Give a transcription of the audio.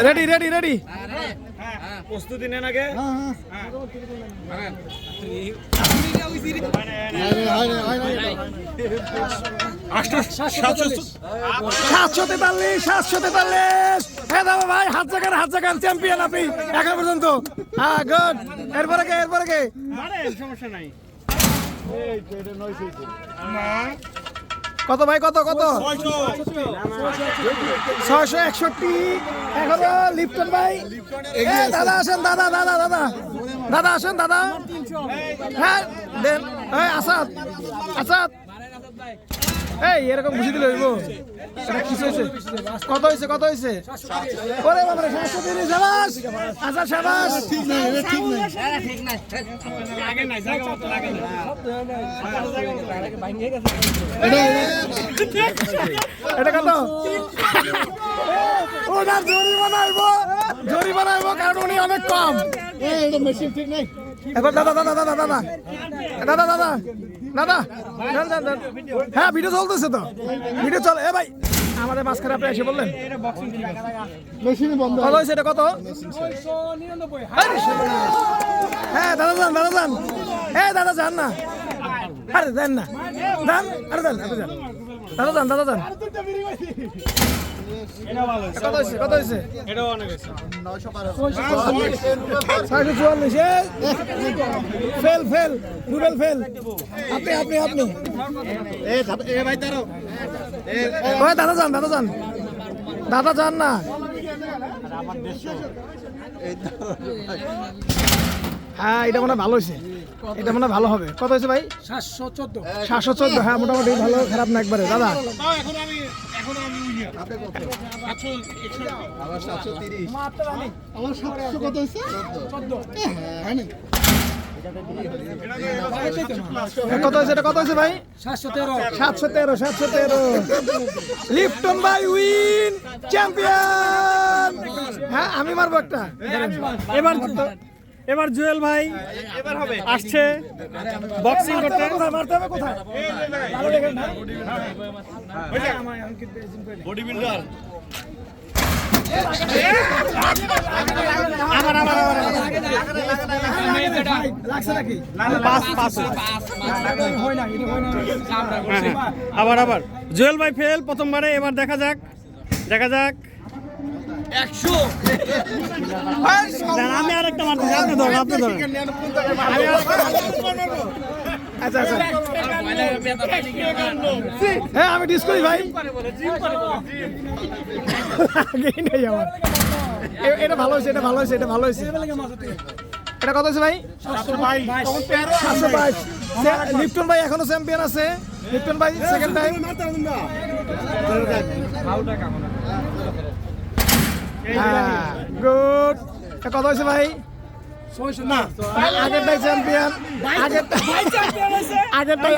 Ready ready ready প্রস্তুতি নেন আগে। সাতশো তেতাল্লিশ হ্যাঁ দাদা ভাই হাত জাগান চ্যাম্পিয়ন আপনি এখন পর্যন্ত। হ্যাঁ গুড। এরপরে কে সমস্যা নাই। কত ভাই কত 661 এখনো লিপ্টন ভাই। দাদা আসেন দাদা আসেন দাদা। হ্যাঁ দেন আসাদ এই এরকম বুঝি দিলে হইব। কত হয়েছে ওরে বাবারে 730 শাবাশ আসাদ শাবাশ। এটা কত? ওনার জরিমানা হইব কারণ উনি অনেক কম। মেশিন ঠিক নাই। এবার দাদা হ্যাঁ ভিডিও চলতেছে তো ভিডিও চল। এ ভাই আমাদের মাঝখানে আপনি এসে বললেন কত হয়েছে এটা কত? হ্যাঁ দাদা যান না আরে দেন না দান আরে দেন দাদা যান কত হয়েছে? 644 ফেল রুবেল ফেল। আপনি দাদা যান না। হ্যাঁ এটা মনে ভালো হয়েছে, এটা মনে ভালো হবে। কত হয়েছে ভাই? 714। হ্যাঁ মোটামুটি ভালো, খারাপ না একবারে। দাদা কত হয়েছে ভাই? 713। লিপ্টন ভাই উইন চ্যাম্পিয়ন। হ্যাঁ আমি মারবো একটা। এবার জুয়েল ভাই আসছে বক্সিং করতে। মারতে হবে কোথায়? বডি বিল্ডার আবার জুয়েল ভাই ফেল প্রথমবারে। এবার দেখা যাক 100। আমি আরেকটা মারতেছি, আপনি ধরেন। আচ্ছা হ্যাঁ আমি ডিস করি ভাই। এটা ভালো হয়েছে। এটা কত হয়েছে ভাই? 722। লিপ্টন ভাই এখনো চ্যাম্পিয়ন আছে। লিপ্টন ভাই সেকেন্ড টাইম। গুড। কত হয়েছে ভাই? আগেরটাই চ্যাম্পিয়ন। আগেরটাই